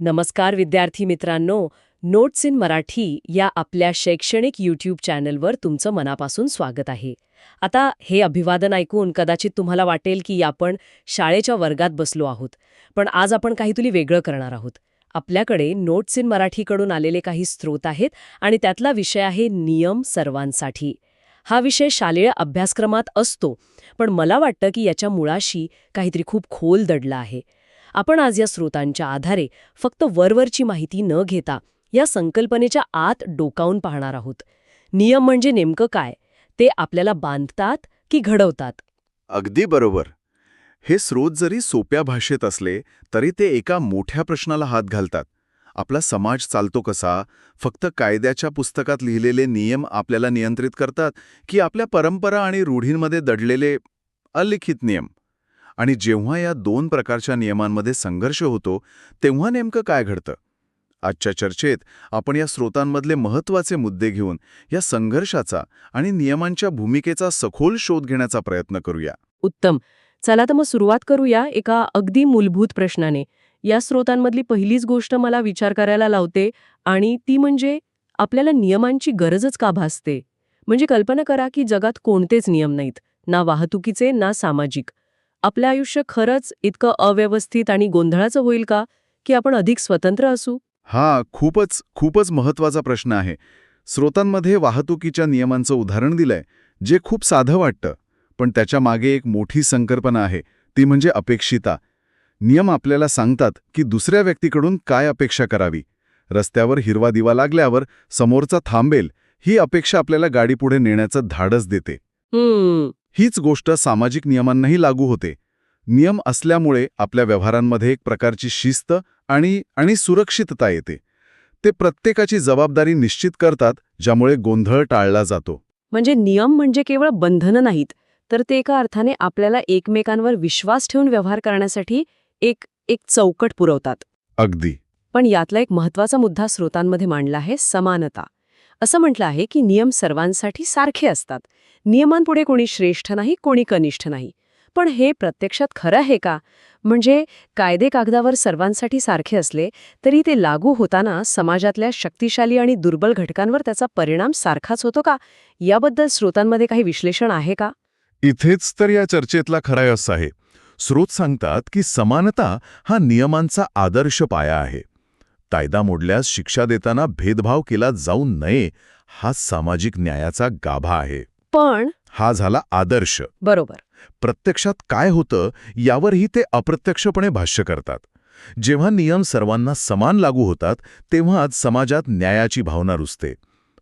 नमस्कार विद्यार्थी मित्रांनो, नोट्स इन मराठी या आपल्या शैक्षणिक यूट्यूब चॅनलवर तुमचं मनापासून स्वागत आहे. आता हे अभिवादन ऐकून कदाचित तुम्हाला वाटेल की आपण शाळेच्या वर्गात बसलो आहोत, पण आज आपण काहीतरी वेगळं करणार आहोत. आपल्याकडे नोट्स इन मराठीकडून आलेले काही स्रोत आहेत आणि त्यातला विषय आहे नियम सर्वांसाठी. हा विषय शालेय अभ्यासक्रमात असतो, पण मला वाटतं की याच्या मुळाशी काहीतरी खूप खोल दडला आहे. आपण आज या स्रोतांच्या आधारे फक्त वरवरची माहिती न घेता या संकल्पनेच्या आत डोकावून पाहणार आहोत. नियम म्हणजे नेमकं काय? ते आपल्याला बांधतात की घडवतात? अगदी बरोबर. हे स्रोत जरी सोप्या भाषेत असले तरी ते एका मोठ्या प्रश्नाला हात घालतात. आपला समाज चालतो कसा? फक्त कायद्याच्या पुस्तकात लिहिलेले नियम आपल्याला नियंत्रित करतात की आपल्या परंपरा आणि रूढींमध्ये दडलेले अलिखित नियम? आणि जेव्हा या दोन प्रकारच्या नियमांमध्ये संघर्ष होतो तेव्हा नेमकं काय घडतं? आजच्या चर्चेत आपण या स्रोतांमधले महत्त्वाचे मुद्दे घेऊन या संघर्षाचा आणि नियमांच्या भूमिकेचा सखोल शोध घेण्याचा प्रयत्न करूया. उत्तम. चला तर मग सुरुवात करूया एका अगदी मूलभूत प्रश्नाने. या स्रोतांमधली पहिलीच गोष्ट मला विचार करायला लावते आणि ती म्हणजे आपल्याला नियमांची गरजच का भासते? म्हणजे कल्पना करा की जगात कोणतेच नियम नाहीत, ना वाहतुकीचे ना सामाजिक. आपलं आयुष्य खरंच इतकं अव्यवस्थित आणि गोंधळाचं होईल का की आपण अधिक स्वतंत्र असू? हा खूपच महत्त्वाचा प्रश्न आहे. स्रोतांमध्ये वाहतुकीच्या नियमांचं उदाहरण दिलंय, जे खूप साधं वाटतं, पण त्याच्या मागे एक मोठी संकल्पना आहे, ती म्हणजे अपेक्षिता. नियम आपल्याला सांगतात की दुसऱ्या व्यक्तीकडून काय अपेक्षा करावी. रस्त्यावर हिरवा दिवा लागल्यावर समोरचा थांबेल, ही अपेक्षा आपल्याला गाडीपुढे नेण्याचं धाडस देते. हीच गोष्ट सामाजिक नियमांनाही लागू होते. नियम असल्यामुळे आपल्या व्यवहारांमध्ये एक प्रकारची शिस्त आणि सुरक्षितता येते. ते प्रत्येकाची जबाबदारी निश्चित करतात, ज्यामुळे गोंधळ टाळला जातो. म्हणजे नियम म्हणजे केवळ बंधनं नाहीत, तर ते एका अर्थाने आपल्याला एकमेकांवर विश्वास ठेवून व्यवहार करण्यासाठी एक एक चौकट पुरवतात. अगदी. पण यातला एक महत्त्वाचा मुद्दा स्रोतांमध्ये मांडला आहे, समानता. असं म्हटलं आहे की नियम सर्वांसाठी सारखे असतात. नियमांपुढे कोणी श्रेष्ठ नाही, कोणी कनिष्ठ नाही. पण हे प्रत्यक्षात खरं आहे का? म्हणजे कायदे कागदावर सर्वांसाठी सारखे असले तरी ते लागू होताना समाजातल्या शक्तिशाली आणि दुर्बल घटकांवर त्याचा परिणाम सारखाच होतो का? याबद्दल स्रोतांमध्ये काही विश्लेषण आहे का? इथेच तर या चर्चेतला खरा रस आहे. स्रोत सांगतात की समानता हा नियमांचा आदर्श पाया आहे. कायदा मोडल्यास शिक्षा देताना भेदभाव केला जाऊ नये, हा सामाजिक न्यायाचा गाभा आहे. पण हा झाला आदर्श. बरोबर. प्रत्यक्षात काय होतं यावरही ते अप्रत्यक्षपणे भाष्य करतात. जेव्हा नियम सर्वांना समान लागू होतात तेव्हाच समाजात न्यायाची भावना रुजते.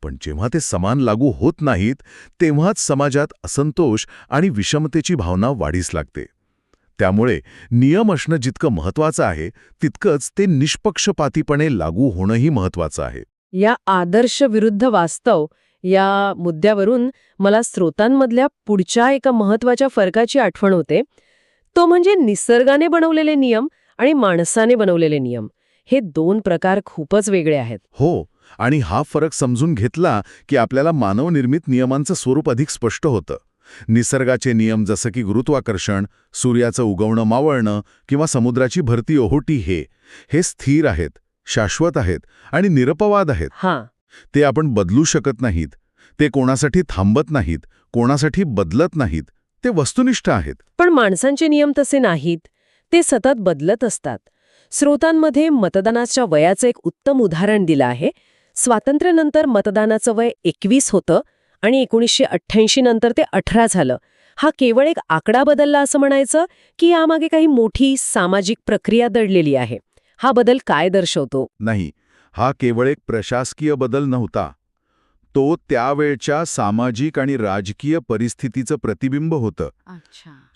पण जेव्हा ते समान लागू होत नाहीत तेव्हाच समाजात असंतोष आणि विषमतेची भावना वाढीस लागते. त्यामुळे नियम असणं जितकं महत्त्वाचं आहे तितकंच ते निष्पक्षपातीपणे लागू होणंही महत्त्वाचं आहे. या आदर्श विरुद्ध वास्तव या मुद्द्यावरून मला स्रोतांमधल्या पुढच्या एका महत्त्वाच्या फरकाची आठवण होते. तो म्हणजे निसर्गाने बनवलेले नियम आणि माणसाने बनवलेले नियम. हे दोन प्रकार खूपच वेगळे आहेत. हो, आणि हा फरक समजून घेतला की आपल्याला मानवनिर्मित नियमांचं स्वरूप अधिक स्पष्ट होतं. निसर्गाचे नियम जसं की गुरुत्वाकर्षण, सूर्याचं उगवणं मावळणं किंवा समुद्राची भरती ओहोटी हे स्थिर आहेत, शाश्वत आहेत आणि निरपवाद आहेत. ते आपण बदलू शकत नाहीत. ते कोणासाठी थांबत नाहीत, कोणासाठी बदलत नाहीत. ते वस्तुनिष्ठ आहेत. पण माणसांचे नियम तसे नाहीत. ते सतत बदलत असतात. स्रोतांमध्ये मतदानाच्या वयाचं एक उत्तम उदाहरण दिलं आहे. स्वातंत्र्यानंतर मतदानाचं वय 21 होतं आणि 1988 नंतर ते 18 झालं. हा केवळ एक आकडा बदलला असं म्हणायचं की यामागे काही मोठी सामाजिक प्रक्रिया दडलेली आहे? हा बदल काय दर्शवतो? नाही, हा केवळ एक प्रशासकीय बदल नव्हता. तो त्यावेळच्या सामाजिक आणि राजकीय परिस्थितीचं प्रतिबिंब होतं.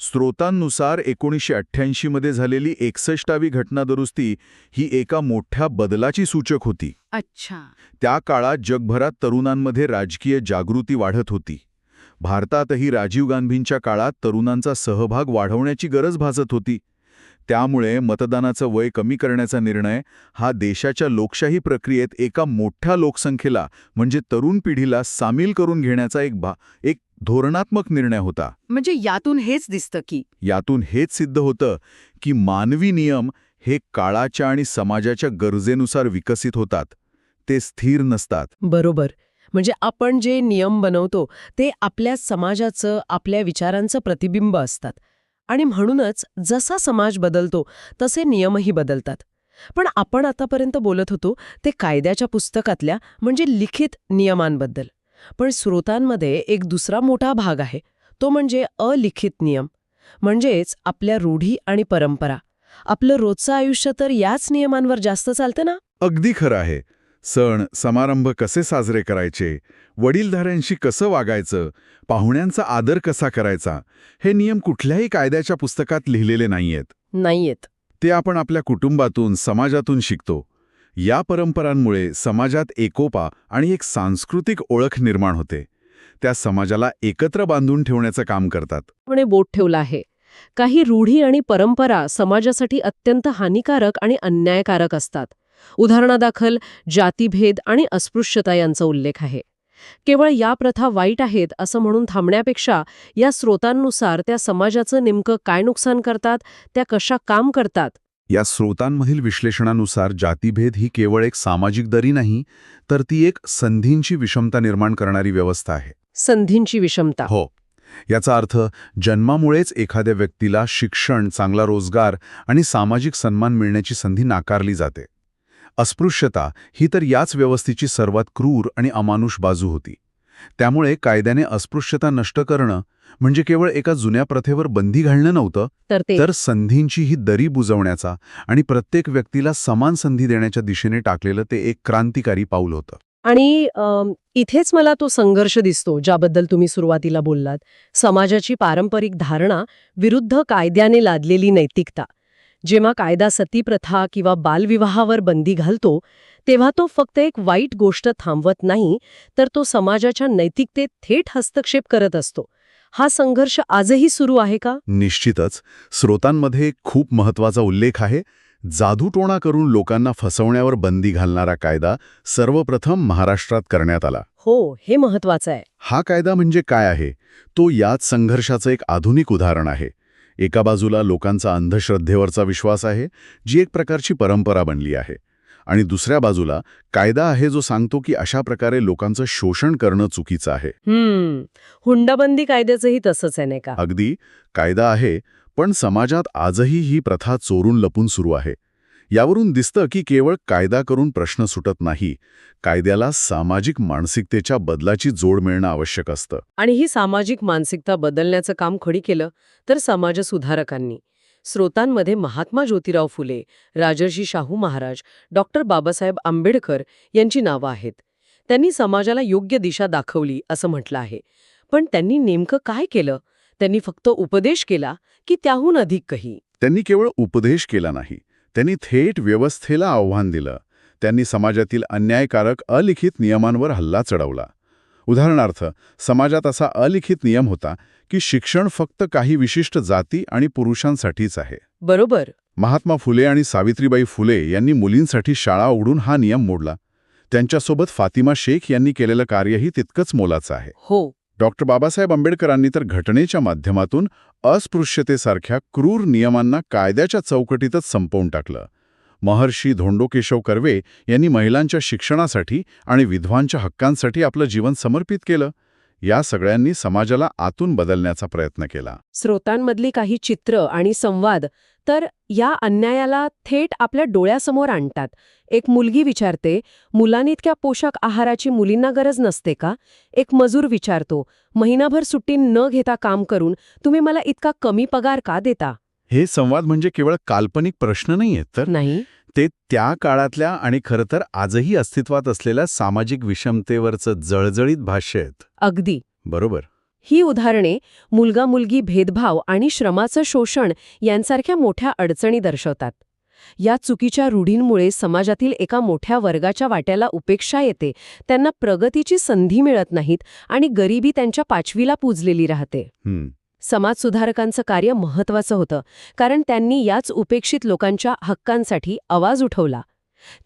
स्रोतांनुसार 1988 मध्ये झालेली 61वी घटनादुरुस्ती ही एका मोठ्या बदलाची सूचक होती. त्या काळात जगभरात तरुणांमध्ये राजकीय जागृती वाढत होती. भारतातही राजीव गांधींच्या काळात तरुणांचा सहभाग वाढवण्याची गरज भासत होती. त्यामुळे मतदानाचं वय कमी करण्याचा निर्णय हा देशाच्या लोकशाही प्रक्रियेत एका मोठ्या लोकसंख्येला म्हणजे तरुण पिढीला सामील करून घेण्याचा एक धोरणात्मक निर्णय होता. म्हणजे यातून हेच दिसतं की यातून हेच सिद्ध होतं की मानवी नियम हे काळाच्या आणि समाजाच्या गरजेनुसार विकसित होतात. ते स्थिर नसतात. बरोबर. म्हणजे आपण जे नियम बनवतो ते आपल्या समाजाचं, आपल्या विचारांचं प्रतिबिंब असतात. आणि म्हणूनच जसा समाज बदलतो तसे नियमही बदलतात. पण आपण आतापर्यंत बोलत होतो ते कायद्याच्या पुस्तकातल्या म्हणजे लिखित नियमांबद्दल. पण स्रोतांमध्ये एक दुसरा मोठा भाग आहे, तो म्हणजे अलिखित नियम. म्हणजेच आपल्या रूढी आणि परंपरा. आपलं रोजचं आयुष्य तर याच नियमांवर जास्त चालतं ना. अगदी खरं आहे. सण, समारंभ कसे साजरे करायचे, वडीलधाऱ्यांशी कसं वागायचं, पाहुण्यांचा आदर कसा करायचा, हे नियम कुठल्याही कायद्याच्या पुस्तकात लिहिलेले नाहीयेत. नाहीयेत. ते आपण आपल्या कुटुंबातून, समाजातून शिकतो. या परंपरांमुळे समाजात एकोपा आणि एक सांस्कृतिक ओळख निर्माण होते. त्या समाजाला एकत्र बांधून ठेवण्याचं काम करतात. म्हणे बोट ठेवलं आहे. काही रूढी आणि परंपरा समाजासाठी अत्यंत हानिकारक आणि अन्यायकारक असतात. उदाहरणादाखल जातीभेद आणि अस्पृश्यता यांचा उल्लेख आहे. केवळ या प्रथा वाईट आहेत असं म्हणून थांबण्यापेक्षा या स्रोतांनुसार त्या समाजाचं नेमकं काय नुकसान करतात, त्या कशा काम करतात. या स्रोतांमधील विश्लेषणानुसार जातीभेद ही केवळ एक सामाजिक दरी नाही, तर ती एक संधींची विषमता निर्माण करणारी व्यवस्था आहे. संधींची विषमता. हो. याचा अर्थ जन्मामुळेच एखाद्या व्यक्तीला शिक्षण, चांगला रोजगार आणि सामाजिक सन्मान मिळण्याची संधी नाकारली जाते. अस्पृश्यता ही तर याच व्यवस्थेची सर्वात क्रूर आणि अमानुष बाजू होती. त्यामुळे कायद्याने अस्पृश्यता नष्ट करणं म्हणजे केवळ एका जुन्या प्रथेवर बंदी घालणं नव्हतं, तर संधींची ही दरी बुजवण्याचा आणि प्रत्येक व्यक्तीला समान संधी देण्याच्या दिशेने टाकलेलं ते एक क्रांतिकारी पाऊल होतं. आणि इथेच मला तो संघर्ष दिसतो ज्याबद्दल तुम्ही सुरुवातीला बोललात. समाजाची पारंपरिक धारणा विरुद्ध कायद्याने लादलेली नैतिकता. जेव्हा कायदा सतीप्रथा किंवा बालविवाहावर बंदी घालतो तेव्हा तो फक्त एक वाईट गोष्ट थांबवत नाही, तर तो समाजाच्या नैतिकतेत थेट हस्तक्षेप करत असतो. हा संघर्ष आजही सुरू आहे का? निश्चितच. स्रोतांमध्ये खूप महत्वाचा उल्लेख आहे. जादूटोणा करून लोकांना फसवण्यावर बंदी घालणारा कायदा सर्वप्रथम महाराष्ट्रात करण्यात आला. हो, हे महत्वाचं आहे. हा कायदा म्हणजे काय आहे? तो याच संघर्षाचं एक आधुनिक उदाहरण आहे. एका बाजूला लोकांचा अंधश्रद्धेवरचा विश्वास आहे, जी एक प्रकारची परंपरा बनली आहे. आणि दुसऱ्या बाजूला कायदा आहे जो सांगतो की अशा प्रकारे लोकांचं शोषण करणं चुकीचं आहे. हुंडाबंदी कायद्याचंही तसंच आहे नाही का? अगदी. कायदा आहे, पण समाजात आजही ही प्रथा चोरून लपून सुरू आहे. यावरून दिसतं की केवळ कायदा करून प्रश्न सुटत नाही. कायद्याला सामाजिक मानसिकतेच्या बदलाची जोड मिळणं आवश्यक असतं. आणि ही सामाजिक मानसिकता बदलण्याचं काम खडी केलं तर समाजसुधारकांनी. स्रोतांमध्ये महात्मा ज्योतिराव फुले, राजर्षी शाहू महाराज, डॉक्टर बाबासाहेब आंबेडकर यांची नावं आहेत. त्यांनी समाजाला योग्य दिशा दाखवली असं म्हटलं आहे. पण त्यांनी नेमकं काय केलं? त्यांनी फक्त उपदेश केला की त्याहून अधिक काही? त्यांनी केवळ उपदेश केला नाही, त्यांनी थेट व्यवस्थेला आव्हान दिलं. त्यांनी समाजातील अन्यायकारक अलिखित नियमांवर हल्ला चढवला. उदाहरणार्थ, समाजात असा अलिखित नियम होता की शिक्षण फक्त काही विशिष्ट जाती आणि पुरुषांसाठीच आहे. बरोबर. महात्मा फुले आणि सावित्रीबाई फुले यांनी मुलींसाठी शाळा उघडून हा नियम मोडला. त्यांच्यासोबत फातिमा शेख यांनी केलेलं कार्यही तितकंच मोलाचं आहे. हो. डॉक्टर बाबासाहेब आंबेडकरांनी तर घटनेच्या माध्यमातून अस्पृश्यतेसारख्या क्रूर नियमांना कायद्याच्या चौकटीतच संपवून टाकलं. महर्षी धोंडो केशव कर्वे यांनी महिलांच्या शिक्षणासाठी आणि विधवांच्या हक्कांसाठी आपलं जीवन समर्पित केलं. या सगळ्यांनी समाजाला आतून बदलण्याचा प्रयत्न केला. स्रोतांमधली काही चित्र आणि संवाद तर या अन्यायाला थेट आपल्या डोळ्यासमोर आणतात. एक मुलगी विचारते, मुलांइतक्या पोषक आहाराची मुलींना गरज नसते का? एक मजूर विचारतो, महिनाभर सुट्टी न घेता काम करून तुम्ही मला इतका कमी पगार का देता? हे संवाद म्हणजे केवळ काल्पनिक प्रश्न नाहीयेत, तर नाही, ते त्या काळातल्या आणि खरं तर आजही अस्तित्वात असलेल्या सामाजिक विषमतेवरचं जळजळीत भाष्य आहेत. अगदी बरोबर. ही उदाहरणे मुलगा-मुलगी भेदभाव आणि श्रमाचं शोषण यांसारख्या मोठ्या अडचणी दर्शवतात. या चुकीच्या रूढींमुळे समाजातील एका मोठ्या वर्गाच्या वाट्याला उपेक्षा येते, त्यांना प्रगतीची संधी मिळत नाहीत आणि गरिबी त्यांच्या पाचवीला पूजलेली राहते. समाजसुधारकांचं कार्य महत्त्वाचं होतं, कारण त्यांनी याच उपेक्षित लोकांच्या हक्कांसाठी आवाज उठवला.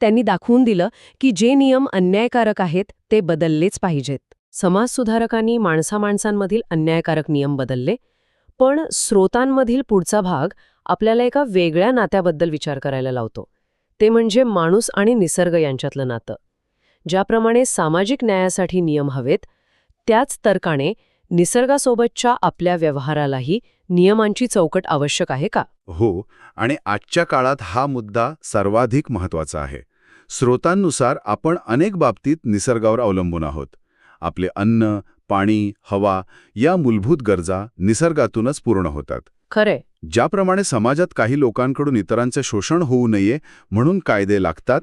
त्यांनी दाखवून दिलं की जे नियम अन्यायकारक आहेत ते बदललेच पाहिजेत. समाजसुधारकांनी माणसामाणसांमधील अन्यायकारक नियम बदलले, पण स्रोतांमधील पुढचा भाग आपल्याला एका वेगळ्या नात्याबद्दल विचार करायला लावतो. ते म्हणजे माणूस आणि निसर्ग यांच्यातलं नातं. ज्याप्रमाणे सामाजिक न्यायासाठी नियम हवेत, त्याच तर्काने निसर्गासोबतच्या आपल्या व्यवहारालाही नियमांची चौकट आवश्यक आहे का? हो, आणि आजच्या काळात हा मुद्दा सर्वाधिक महत्त्वाचा आहे. स्रोतांनुसार आपण अनेक बाबतीत निसर्गावर अवलंबून आहोत. आपले अन्न, पाणी, हवा या मूलभूत गरजा निसर्गातूनच पूर्ण होतात. खरे. ज्याप्रमाणे समाजात काही लोकांकडून इतरांचे शोषण होऊ नये म्हणून कायदे लागतात,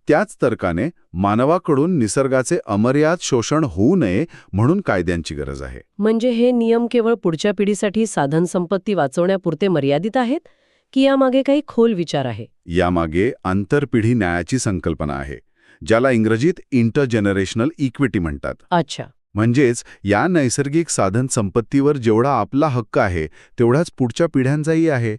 त्याच तर्काने मानवाकडून निसर्गाचे अमर्याद शोषण होऊ नये म्हणून कायद्यांची गरज आहे. म्हणजे हे नियम केवळ पुढच्या पिढीसाठी साधनसंपत्ती वाचवण्यापुरते मर्यादित आहेत, की यामागे काही खोल विचार आहे? यामागे आंतरपिढी न्यायाची संकल्पना आहे, ज्याला इंग्रजीत इंटरजेनरेशनल इक्विटी म्हणतात. अच्छा. म्हणजेच या नैसर्गिक साधन संपत्तीवर जेवढा आपला हक्क आहे तेवढाच पुढच्या पिढ्यांचाही आहे.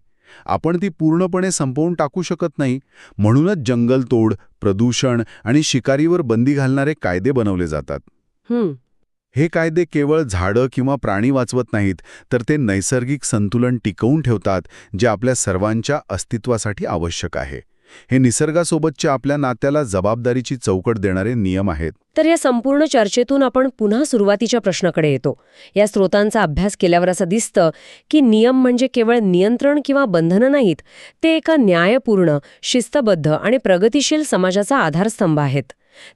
आपण ती पूर्णपणे संपवून टाकू शकत नाही. म्हणूनच जंगलतोड, प्रदूषण आणि शिकारीवर बंदी घालणारे कायदे बनवले जातात. हे कायदे केवळ झाडं किंवा प्राणी वाचवत नाहीत, तर ते नैसर्गिक संतुलन टिकवून ठेवतात, जे आपल्या सर्वांच्या अस्तित्वासाठी आवश्यक आहे. हे निसर्गासोबतच्या आपल्या नात्याला जबाबदारीची चौकट देणारे नियम आहेत. तर या संपूर्ण चर्चेतून आपण पुन्हा सुरुवातीच्या प्रश्नाकडे येतो. या स्रोतांचा अभ्यास केल्यावर असं दिसतं की नियम म्हणजे केवळ नियंत्रण किंवा बंधनं नाहीत, ते एका न्यायपूर्ण, शिस्तबद्ध आणि प्रगतिशील समाजाचा आधारस्तंभ आहेत.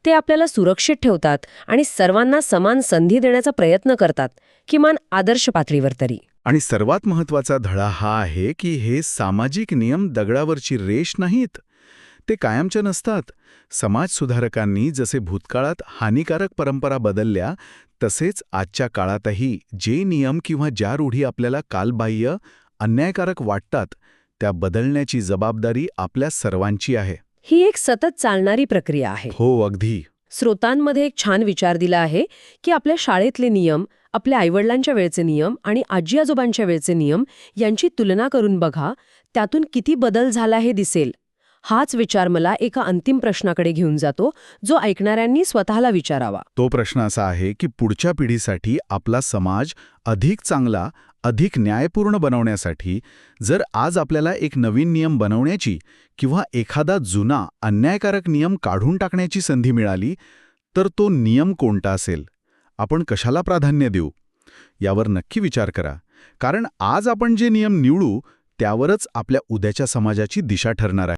ते आपल्याला सुरक्षित ठेवतात आणि सर्वांना समान संधी देण्याचा प्रयत्न करतात, किमान आदर्श पातळीवर तरी. आणि सर्वात महत्त्वाचा धडा हा आहे की हे सामाजिक नियम दगडावरची रेष नाहीत. ते कायमच्या नसतात. समाजसुधारकांनी जसे भूतकाळात हानिकारक परंपरा बदलल्या, तसेच आजच्या काळातही जे नियम किंवा ज्या रूढी आपल्याला कालबाह्य, अन्यायकारक वाटतात, त्या बदलण्याची जबाबदारी आपल्या सर्वांची आहे. ही एक सतत चालणारी प्रक्रिया आहे. हो, अगदी. स्रोतांमध्ये एक छान विचार दिला आहे की आपल्या शाळेतले नियम, आपल्या आईवडिलांच्या वेळचे नियम आणि आजी आजोबांच्या वेळचे नियम यांची तुलना करून बघा, त्यातून किती बदल झाला हे दिसेल. हाच विचार मला एका अंतिम प्रश्नाकडे घेऊन जातो, जो ऐकणाऱ्यांनी स्वतःला विचारावा. तो प्रश्न असा आहे की पुढच्या पिढीसाठी आपला समाज अधिक चांगला, अधिक न्यायपूर्ण बनवण्यासाठी जर आज आपल्याला एक नवीन नियम बनवण्याची किंवा एखादा जुना अन्यायकारक नियम काढून टाकण्याची संधी मिळाली, तर तो नियम कोणता असेल? आपण कशाला प्राधान्य देऊ? यावर नक्की विचार करा. कारण आज आपण जे नियम निवडू त्यावरच आपल्या उद्याच्या समाजाची दिशा ठरणार आहे.